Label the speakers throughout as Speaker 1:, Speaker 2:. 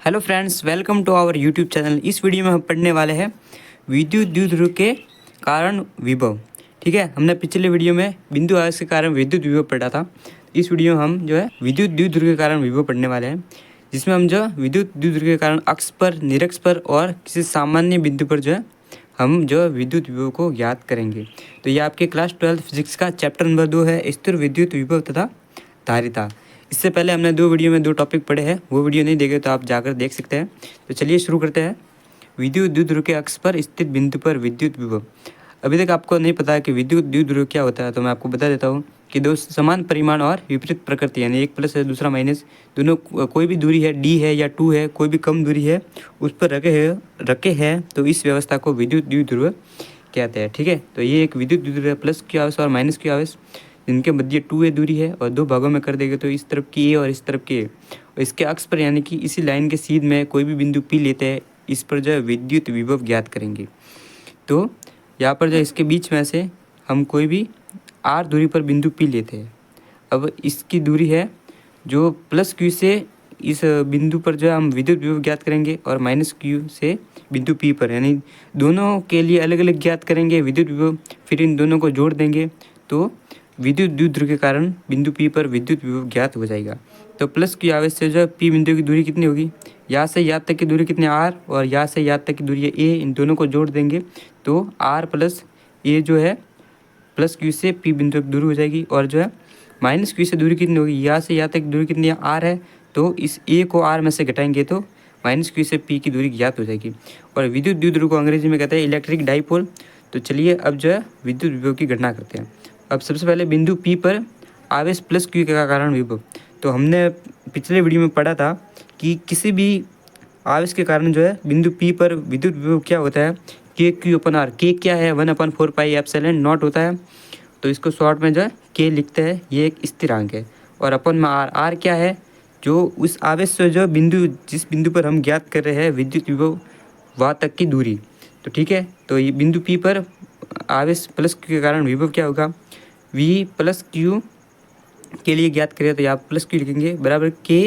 Speaker 1: Hello friends, welcome to our YouTube channel. इस video में हम पढ़ने वाले हैं विद्युत द्विध्रुव के कारण विभव। ठीक है, हमने पिछले वीडियो में बिंदु आवेश के कारण विद्युत विभव पढ़ा था। इस वीडियो में हम जो है विद्युत द्विध्रुव के कारण विभव पढ़ने वाले हैं, जिसमें हम जो विद्युत द्विध्रुव के कारण अक्ष पर, निरक्ष पर और किसी सामान्य बिंदु पर जो है हम जो विद्युत विभव को ज्ञात करेंगे। तो ये आपके क्लास 12 फिजिक्स का चैप्टर नंबर 2 है, स्थिर विद्युत विभव तथा धारिता। इससे पहले हमने दो वीडियो में दो टॉपिक पढ़े हैं, वो वीडियो नहीं देखे तो आप जाकर देख सकते हैं। तो चलिए शुरू करते हैं। विद्युत द्विध्रुव के अक्ष पर स्थित बिंदु पर विद्युत विभव। अभी तक आपको नहीं पता है कि विद्युत द्विध्रुव क्या होता है, तो मैं आपको बता देता हूँ कि दो समान परिमाण और विपरीत प्रकृति, यानी एक प्लस है दूसरा माइनस, दोनों कोई भी दूरी है, डी है या 2 है, कोई भी कम दूरी है, उस पर रखे हैं तो इस व्यवस्था को विद्युत द्विध्रुव कहते हैं। ठीक है, तो ये एक विद्युत द्विध्रुव है, प्लस क्यू आवेश और माइनस क्यू आवेश, जिनके मध्य 2a दूरी है और दो भागों में कर देंगे तो इस तरफ की a और इस तरफ की a, और इसके अक्ष पर यानी कि इसी लाइन के सीध में कोई भी बिंदु P लेते हैं, इस पर जो है विद्युत विभव ज्ञात करेंगे। तो यहाँ पर जो इसके बीच में से हम कोई भी r दूरी पर बिंदु P लेते हैं। अब इसकी दूरी है जो प्लस क्यू से इस बिंदु पर जो हम विद्युत विभव ज्ञात करेंगे, और माइनस क्यू से बिंदु P पर, यानी दोनों के लिए अलग अलग ज्ञात करेंगे विद्युत विभव, फिर इन दोनों को जोड़ देंगे तो विद्युत द्विध्रुव के कारण बिंदु P पर विद्युत विभव ज्ञात हो जाएगा। तो प्लस क्यू आवेश से जो P बिंदु की दूरी कितनी होगी, यहाँ से यहाँ तक की दूरी कितनी r, और यहाँ से यहाँ तक की दूरी है a, इन दोनों को जोड़ देंगे तो r प्लस a जो है प्लस क्यू से P बिंदु तक दूरी हो जाएगी। और जो है माइनस क्यू से दूरी कितनी होगी, यहाँ से यहाँ तक दूरी कितनी है, r है, तो इस a को r में से घटाएंगे तो माइनस क्यू से P की दूरी ज्ञात हो जाएगी। और विद्युत द्विध्रुव को अंग्रेजी में कहते हैं इलेक्ट्रिक डाइपोल। तो चलिए अब जो है विद्युत विभव की गणना करते हैं। अब सबसे पहले बिंदु P पर आवेश प्लस क्यू का कारण विभव। तो हमने पिछले वीडियो में पढ़ा था कि किसी भी आवेश के कारण जो है बिंदु P पर विद्युत विभव क्या होता है, के क्यू अपन आर। के क्या है, 1/4 पाई एप्सिलॉन नॉट होता है, तो इसको शॉर्ट में जो है के लिखते हैं, ये एक स्थिरांक है। और अपन में आर, आर क्या है, जो उस आवेश से जो बिंदु, जिस बिंदु पर हम ज्ञात कर रहे हैं विद्युत विभव, वहाँ तक की दूरी। तो ठीक है, तो ये बिंदु P पर आवेश प्लस क्यू के कारण विभव क्या होगा, V प्लस क्यू के लिए ज्ञात करें तो यहाँ प्लस क्यू लिखेंगे बराबर के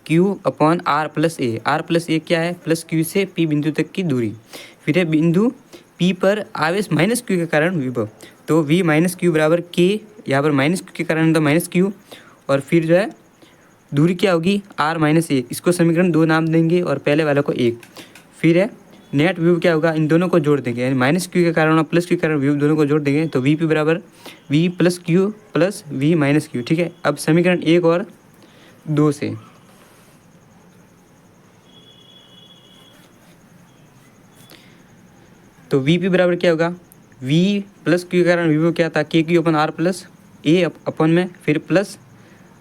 Speaker 1: Q upon R plus A. R plus A क्या है, प्लस क्यू से P बिंदु तक की दूरी। फिर है बिंदु P पर आवेश माइनस क्यू के कारण विभव, तो V माइनस क्यू बराबर के, यहाँ पर माइनस क्यू के कारण तो माइनस क्यू, और फिर जो है दूरी क्या होगी, R माइनस ए। इसको समीकरण 2 नाम देंगे और पहले वाले को 1। फिर है नेट विभव क्या होगा, इन दोनों को जोड़ देंगे, यानी माइनस क्यू के कारण और प्लस क्यू के कारण विभव दोनों को जोड़ देंगे तो Vp बराबर V plus Q plus V minus Q. ठीक है, अब समीकरण 1 और 2 से तो Vp बराबर क्या होगा, V प्लस क्यू के कारण विभव क्या था, k q upon r plus ए अपन में, फिर प्लस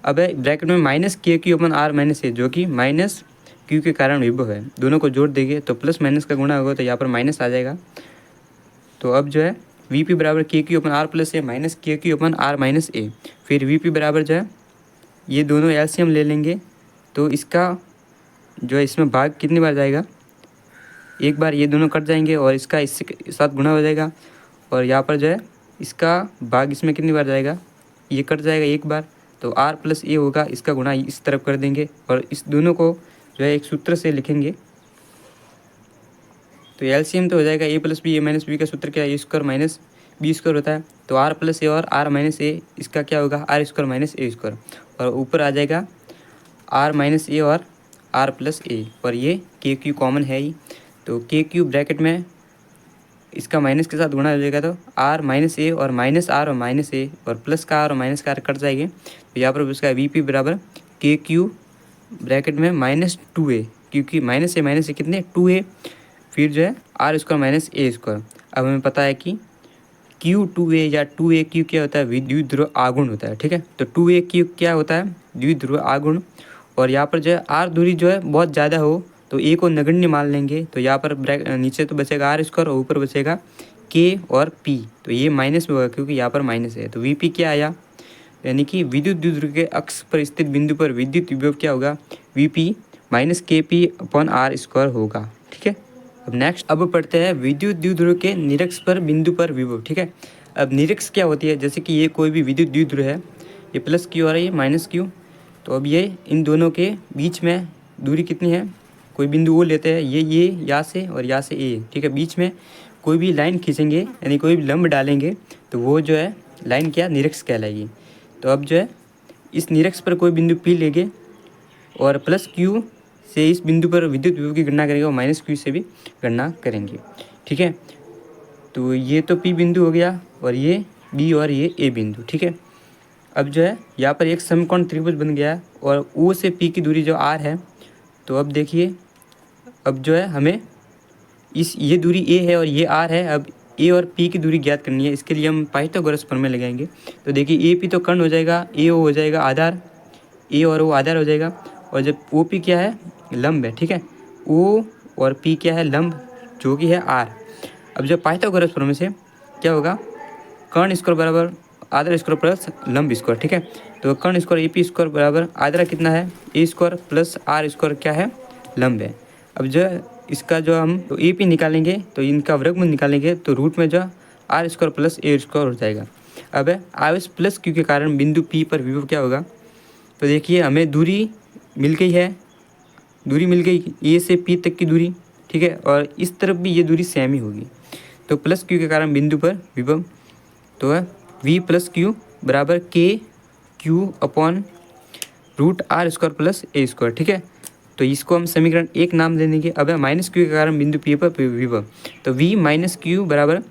Speaker 1: अब है ब्रैकेट में minus k q upon r minus ए, जो कि माइनस क्यू के कारण विभव है। दोनों को जोड़ देंगे तो प्लस माइनस का गुणा होगा तो यहाँ पर माइनस आ जाएगा। तो अब जो है Vp बराबर के q upon r plus a minus k q upon r minus a. फिर Vp बराबर जो है ये दोनों एलसीएम ले लेंगे तो इसका जो है इसमें भाग कितनी बार जाएगा, एक बार, ये दोनों कट जाएंगे और इसका इसके साथ गुणा हो जाएगा। और यहाँ पर जो है इसका भाग इसमें कितनी बार जाएगा, ये कट जाएगा एक बार, तो आर प्लस ए होगा, इसका गुणा इस तरफ कर देंगे और इस दोनों को जो है एक सूत्र से लिखेंगे। तो एलसीएम तो हो जाएगा ए प्लस बी, ए माइनस बी का सूत्र क्या है, ए स्क्वायर माइनस बी स्क्वायर होता है, तो आर प्लस ए और आर माइनस ए, इसका क्या होगा, r square minus a square, और ऊपर आ जाएगा आर माइनस ए और आर प्लस ए, और ये के क्यू कॉमन है ही, तो के क्यू ब्रैकेट में इसका माइनस के साथ गुणा हो जाएगा तो आर माइनस ए और माइनस आर और माइनस ए, और प्लस का आर और माइनस का आर कट जाएंगे, तो यहाँ पर उसका Vp बराबर के क्यू ब्रैकेट में -2a, क्योंकि माइनस से कितने 2a, फिर जो है r square minus a square. अब हमें पता है कि Q2a या 2a क्यू क्या होता है, द्विध्रुव आघूर्ण होता है। ठीक है, तो 2a क्यू क्या होता है, द्विध्रुव आघूर्ण। और यहाँ पर जो है आर दूरी जो है बहुत ज़्यादा हो तो ए को नगण्य मान लेंगे, तो यहाँ पर नीचे तो बचेगा आर स्क्वायर और ऊपर बचेगा के और पी, तो ये माइनस में होगा क्योंकि यहाँ पर माइनस है। तो Vp क्या आया, यानी कि विद्युत द्विध्रुव के अक्ष पर स्थित बिंदु पर विद्युत विभव क्या होगा, Vp माइनस के पी अपॉन आर स्क्वायर होगा। ठीक है, अब नेक्स्ट अब पढ़ते हैं विद्युत द्विध्रुव के निरक्ष पर बिंदु पर विभव। ठीक है, अब निरक्ष क्या होती है, जैसे कि ये कोई भी विद्युत द्विध्रुव है, ये प्लस क्यू और ये माइनस क्यू, तो अब ये इन दोनों के बीच में दूरी कितनी है, कोई बिंदु ओ लेते हैं, ये यहाँ से और यहाँ से ए, ठीक है। बीच में कोई भी लाइन खींचेंगे यानी कोई भी लंब डालेंगे तो वो जो है लाइन क्या निरक्ष कहलाएगी। तो अब जो है इस निरक्ष पर कोई बिंदु पी लेंगे और प्लस क्यू से इस बिंदु पर विद्युत विभव की गणना करेंगे और माइनस क्यू से भी गणना करेंगे, ठीक है। तो ये तो पी बिंदु हो गया और ये बी और ये ए बिंदु, ठीक है। अब जो है यहाँ पर एक समकोण त्रिभुज बन गया और ओ से पी की दूरी जो आर है। तो अब देखिए, अब जो है हमें ये दूरी ए है और ये आर है। अब ए और पी की दूरी ज्ञात करनी है, इसके लिए हम पाइथागोरस प्रमेय लगाएंगे। तो देखिए ए पी तो कर्ण हो जाएगा, ए ओ हो जाएगा आधार, ए और ओ आधार हो जाएगा, और जब ओ पी क्या है लंब है, ठीक है। ओ और पी क्या है लंब, जो कि है आर। अब जब पाइथागोरस प्रमेय से क्या होगा, कर्ण स्क्वायर बराबर आधार स्क्वायर प्लस लंब स्क्वायर, ठीक है। तो कर्ण स्क्वायर ए पी स्क्वायर बराबर आधार कितना है ए स्क्वायर प्लस आर स्क्वायर क्या है लंब है। अब जो इसका जो हम तो ए पी निकालेंगे तो इनका वर्गमूल निकालेंगे तो रूट में जो r square plus a square हो जाएगा। अब आवेश प्लस क्यू के कारण बिंदु पी पर विभव क्या होगा। तो देखिए हमें दूरी मिल गई है, दूरी मिल गई ए से पी तक की दूरी, ठीक है। और इस तरफ भी ये दूरी सेम ही होगी। तो प्लस क्यू के कारण बिंदु पर विभव तो है वी प्लस क्यू बराबर के Q upon root r square plus a square, ठीक है। तो इसको हम समीकरण 1 नाम दे देंगे। अब है माइनस क्यू के कारण बिंदु पी पर विभव, तो वी माइनस क्यू बराबर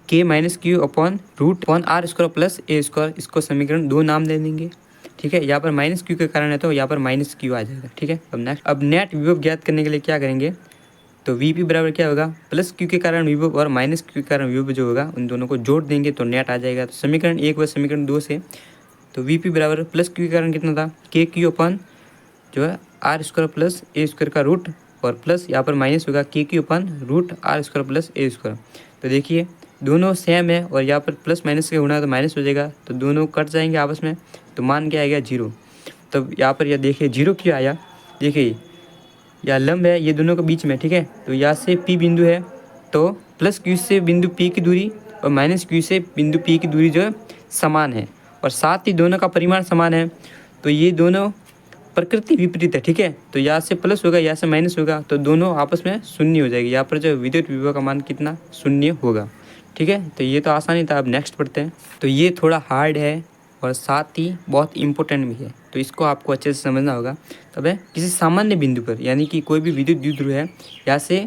Speaker 1: k minus q upon root upon r square plus a square, इसको समीकरण 2 नाम दे देंगे, ठीक है। यहाँ पर माइनस क्यू के कारण है तो यहाँ पर माइनस क्यू आ जाएगा, ठीक है। अब नेट विभव ज्ञात करने के लिए क्या करेंगे, तो वी पी बराबर क्या होगा प्लस क्यू के कारण विभव और माइनस क्यू के कारण विभव जो होगा उन दोनों को जोड़ देंगे तो नेट आ जाएगा। तो समीकरण 1 व समीकरण 2 से तो वी पी बराबर प्लस क्यू के कारण कितना था के क्यू अपन जो है r square plus a square का रूट, और प्लस यहाँ पर माइनस होगा k q upon root r square plus a square. तो देखिए दोनों सेम है और यहाँ पर प्लस माइनस के होना है तो माइनस हो जाएगा, तो दोनों कट जाएंगे आपस में, तो मान क्या आएगा 0। तो यहाँ पर यह देखिए 0 क्यों आया, देखिए या लंब है ये दोनों के बीच में, ठीक है। तो यहाँ से पी बिंदु है तो प्लस क्यू से बिंदु पी की दूरी और माइनस क्यू से बिंदु पी की दूरी जो है समान है, और साथ ही दोनों का परिमाण समान है। तो ये दोनों प्रकृति विपरीत है, ठीक है। तो यहाँ से प्लस होगा यहाँ से माइनस होगा तो दोनों आपस में शून्य हो जाएगी। यहाँ पर जो विद्युत विभव का मान कितना शून्य होगा, ठीक है। तो ये तो आसानी था। अब नेक्स्ट पढ़ते हैं। तो ये थोड़ा हार्ड है और साथ ही बहुत इंपॉर्टेंट भी है, तो इसको आपको अच्छे से समझना होगा। तब है किसी सामान्य बिंदु पर यानी कि कोई भी विद्युत द्विध्रुव है, यहाँ से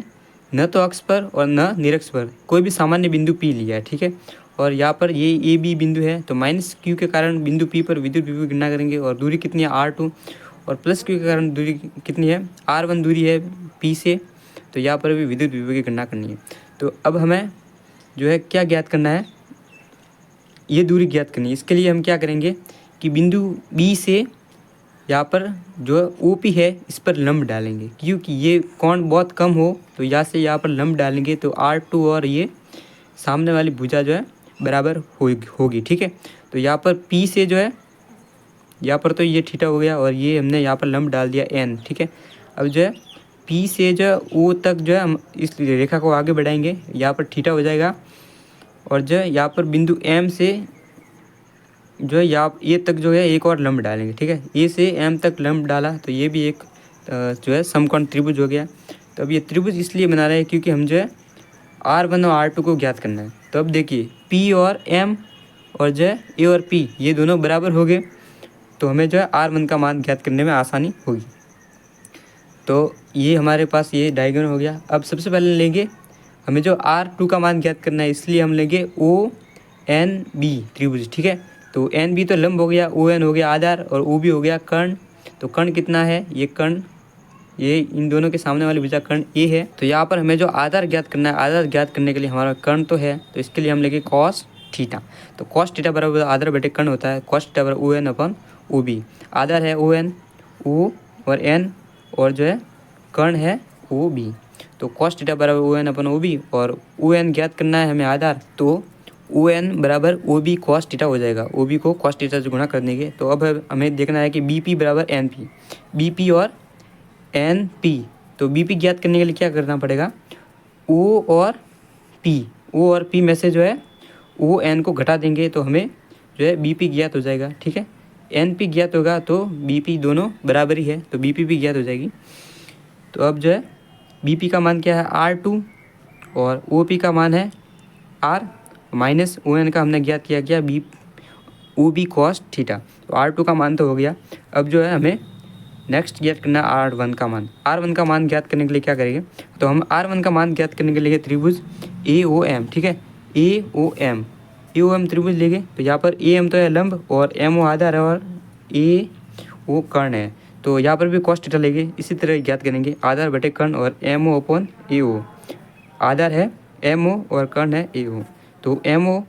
Speaker 1: न तो अक्ष पर और न निरक्ष पर कोई भी सामान्य बिंदु पी लिया है, ठीक है। और यहाँ पर ये ए बी बिंदु है, तो माइनस क्यू के कारण बिंदु पी पर विद्युत विभव की गणना करेंगे और दूरी कितनी है R2, और प्लस क्यू के कारण दूरी कितनी है R1 दूरी है पी से, तो यहाँ पर भी विद्युत विभव की गणना करनी है। तो अब हमें जो है क्या ज्ञात करना है, ये दूरी ज्ञात करनी है। इसके लिए हम क्या करेंगे कि बिंदु बी से यहाँ पर जो ओ पी है इस पर लंब डालेंगे, क्योंकि ये कोण बहुत कम हो तो यहाँ से यहाँ पर लंब डालेंगे तो R2 और ये सामने वाली भुजा जो है बराबर होगी, ठीक है। तो यहाँ पर P से जो है यहाँ पर तो ये थीटा हो गया और ये हमने यहाँ पर लंब डाल दिया N, ठीक है। अब जो है P से जो है O तक जो है हम इस रेखा को आगे बढ़ाएंगे, यहाँ पर थीटा हो जाएगा, और जो है यहाँ पर बिंदु M से जो है यहाँ ए तक जो है एक और लंब डालेंगे, ठीक है। ए से एम तक लंब डाला तो ये भी एक जो है समकोण त्रिभुज हो गया। तो अब ये त्रिभुज इसलिए बना रहे हैं क्योंकि हम जो है R1 और R2 को ज्ञात करना है। तो अब देखिए P और M और जो है ए और P ये दोनों बराबर हो गए, तो हमें जो है R1 का मान ज्ञात करने में आसानी होगी। तो ये हमारे पास ये डायग्राम हो गया। अब सबसे पहले लेंगे हमें जो R2 का मान ज्ञात करना है, इसलिए हम लेंगे ONB त्रिभुज, ठीक है। तो एन बी तो लंब हो गया, ओ एन हो गया आधार और ओ बी हो गया कर्ण। तो कर्ण कितना है, ये कर्ण ये इन दोनों के सामने वाली भुजा कर्ण ए है। तो यहाँ पर हमें जो आधार ज्ञात करना है, आधार ज्ञात करने के लिए हमारा कर्ण तो है, तो इसके लिए हम लेंगे कॉस थीटा। तो कॉस थीटा बराबर आधार बटे कर्ण होता है, कॉस थीटा बराबर ओ एन अपन ओ बी। आधार है ओ एन ओ और एन, और जो है कर्ण है ओ बी। तो कॉस थीटा बराबर ओ एन अपन ओ बी, और ओ एन ज्ञात करना है हमें आधार, तो ओ एन बराबर ओ बी कॉस थीटा हो जाएगा। ओ बी को कॉस थीटा से गुणा कर देंगे। तो अब हमें देखना है कि बी पी बराबर एन पी, बी पी और एन पी। तो बी पी ज्ञात करने के लिए क्या करना पड़ेगा, ओ और पी में से जो है ओ एन को घटा देंगे तो हमें जो है बी पी ज्ञात हो जाएगा, ठीक है। एन पी ज्ञात होगा तो बी पी दोनों बराबर ही है, तो बी पी भी ज्ञात हो जाएगी। तो अब जो है BP का मान क्या है R2 और OP का मान है R माइनस ON का हमने ज्ञात किया गया OB cos थीटा। तो R2 का मान तो हो गया। अब जो है हमें नेक्स्ट ज्ञात करना है R1 का मान। R1 का मान ज्ञात करने के लिए क्या करेंगे, तो हम R1 का मान ज्ञात करने के लिए त्रिभुज AOM, ठीक है, AOM त्रिभुज लेंगे। तो यहाँ पर AM तो है लंब और MO आधार है और AO कर्ण है। तो यहाँ पर भी cos थीटा लेंगे। इसी तरह ज्ञात करेंगे आधार बटे कर्ण और MO अपॉन AO। आधार है MO और कर्ण है AO। तो MO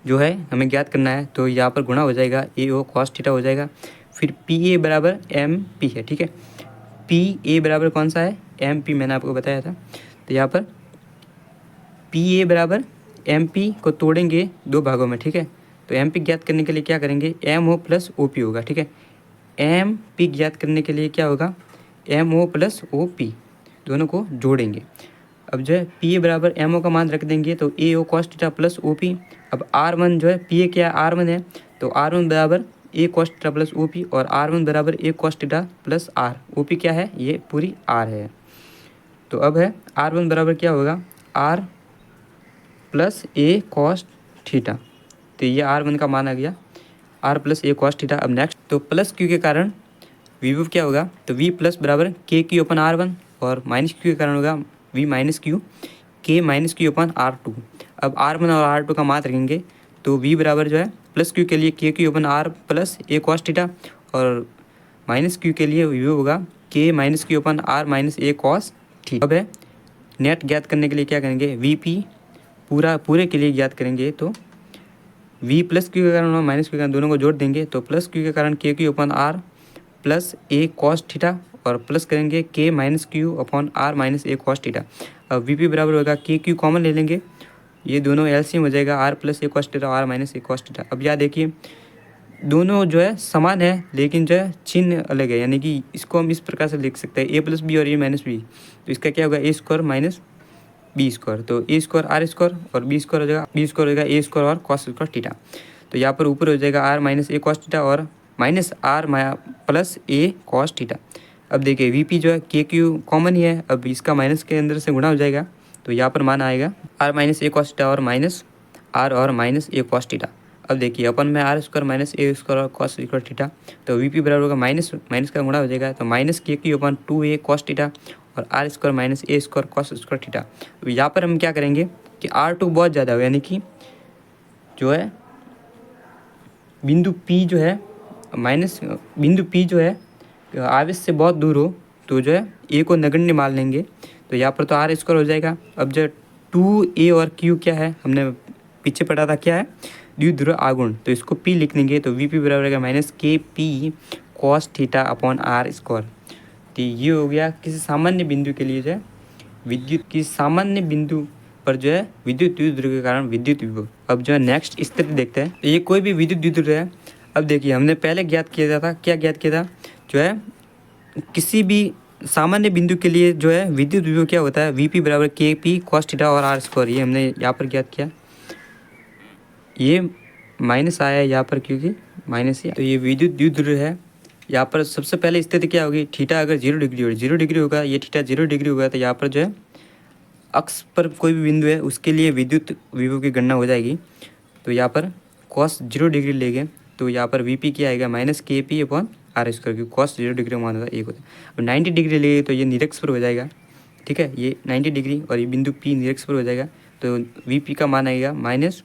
Speaker 1: जो है हमें ज्ञात करना है, तो यहाँ पर गुणा हो जाएगा AO cos थीटा हो जाएगा। फिर PA बराबर MP है, ठीक है। PA बराबर कौन सा है, MP मैंने आपको बताया था। तो यहाँ पर PA बराबर MP को तोड़ेंगे दो भागों में, ठीक है। तो MP ज्ञात करने के लिए क्या करेंगे, MO प्लस OP होगा, ठीक है। MP ज्ञात करने के लिए क्या होगा, MO प्लस OP दोनों को जोड़ेंगे। अब जो है PA बराबर MO का मान रख देंगे तो AO cos theta plus OP। अब R1 जो है PA क्या है, R1 है, तो R1 बराबर A cos theta plus OP और R1 बराबर A cos theta plus R। OP क्या है, ये पूरी R है। तो अब है R1 बराबर क्या होगा, R plus A cos theta. तो ये R1 का मान आ गया, R plus A cos theta. अब नेक्स्ट तो प्लस Q के कारण विभव क्या होगा, तो V प्लस बराबर KQ अपन R1 और माइनस Q के कारण होगा V minus Q K minus Q अपन R2। अब R1 और R2 का मान रखेंगे तो V बराबर जो है प्लस Q के लिए KQ upon R plus A cos theta और माइनस Q के लिए विभव होगा K minus Q upon R minus A cos theta. अब है नेट ज्ञात करने के लिए क्या करेंगे, VP पूरे के लिए ज्ञात करेंगे। तो V प्लस Q के कारण और माइनस Q के कारण दोनों को जोड़ देंगे। तो प्लस Q के कारण KQ upon R plus A cos theta और प्लस करेंगे K minus Q upon R minus A cos theta. अब VP बराबर होगा KQ कॉमन ले लेंगे, ये दोनों LCM हो जाएगा R plus A cos theta और R minus A cos theta. अब यहाँ देखिए दोनों जो है समान है लेकिन जो है चिन्ह अलग है, यानी कि इसको हम इस प्रकार से लिख सकते हैं A प्लस B और A माइनस B। तो इसका क्या होगा, A square minus B square. तो A स्क्वायर R स्क्वायर और B स्क्वायर हो जाएगा, B स्क्वायर हो जाएगा A स्क्वायर और cos स्क्वायर थीटा। तो यहाँ पर ऊपर हो जाएगा R minus A cos theta और minus R plus A cos theta. अब देखिए VP जो है KQ कॉमन ही है, अब इसका माइनस के अंदर से गुणा हो जाएगा। तो यहाँ पर मान आएगा R minus A cos theta और माइनस R और माइनस A cos थीटा। अब देखिए अपन में R square minus A square और cos स्क्वायर थीटा। तो VP बराबर होगा माइनस का गुणा हो जाएगा, तो माइनस KQ अपन 2A cos थीटा और R square minus A square cos square theta. तो यहाँ पर हम क्या करेंगे कि R2 बहुत ज़्यादा हो, यानी कि जो है बिंदु P जो है बिंदु P जो है आवेश से बहुत दूर हो, तो जो है A को नगण्य मान लेंगे। तो यहाँ पर तो R स्क्वायर हो जाएगा। अब जो 2A और Q क्या है, हमने पीछे पढ़ा था क्या है, द्विध्रुव आघूर्ण। तो इसको P लिख देंगे। तो VP बराबर होगा minus KP cos theta upon R square. तो ये हो गया किसी सामान्य बिंदु के लिए जो है विद्युत की सामान्य बिंदु पर जो है विद्युत द्विध्रुव के कारण विद्युत विभव। अब जो है नेक्स्ट स्थिति देखते हैं। तो ये कोई भी विद्युत द्विध्रुव है। अब देखिए हमने पहले ज्ञात किया था, क्या ज्ञात किया था, जो है किसी भी सामान्य बिंदु के लिए जो है विद्युत विभव क्या होता है, VP बराबर KP cos थीटा और R स्क्वायर। ये हमने यहाँ पर ज्ञात किया, ये माइनस आया है यहाँ पर क्योंकि माइनस ही। तो ये विद्युत द्विध्रुव है। यहाँ पर सबसे पहले स्थिति क्या होगी, थीटा अगर 0 डिग्री हो, 0 डिग्री होगा, ये थीटा 0 डिग्री होगा, तो यहाँ पर जो है अक्ष पर कोई भी बिंदु है उसके लिए विद्युत विभव की गणना हो जाएगी। तो यहाँ पर cos 0 डिग्री लेंगे तो यहाँ पर VP क्या आएगा, minus KP upon R square, क्योंकि cos 0 डिग्री मान होता है 1 होता है। अब 90 डिग्री लेंगे तो ये निरक्ष पर हो जाएगा, ठीक है, ये 90 डिग्री और ये बिंदु P निरक्ष पर हो जाएगा। तो VP का मान आएगा माइनस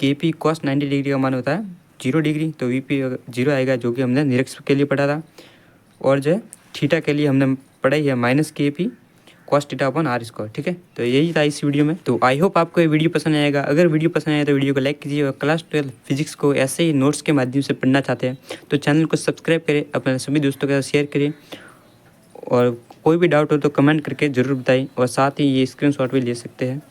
Speaker 1: KP cos 90 डिग्री का मान होता है 0 डिग्री। तो VP 0 आएगा, जो कि हमने निरक्ष के लिए पढ़ा था। और जो है थीटा के लिए हमने पढ़ाई है minus KP cos theta upon R square, ठीक है। तो यही था इस वीडियो में। तो आई होप आपको ये वीडियो पसंद आएगा। अगर वीडियो पसंद आए तो वीडियो को लाइक कीजिए और क्लास 12 फिजिक्स को ऐसे ही नोट्स के माध्यम से पढ़ना चाहते हैं तो चैनल को सब्सक्राइब करें, अपने सभी दोस्तों के साथ शेयर करें और कोई भी डाउट हो तो कमेंट करके ज़रूर बताएं और साथ ही ये स्क्रीनशॉट भी ले सकते हैं।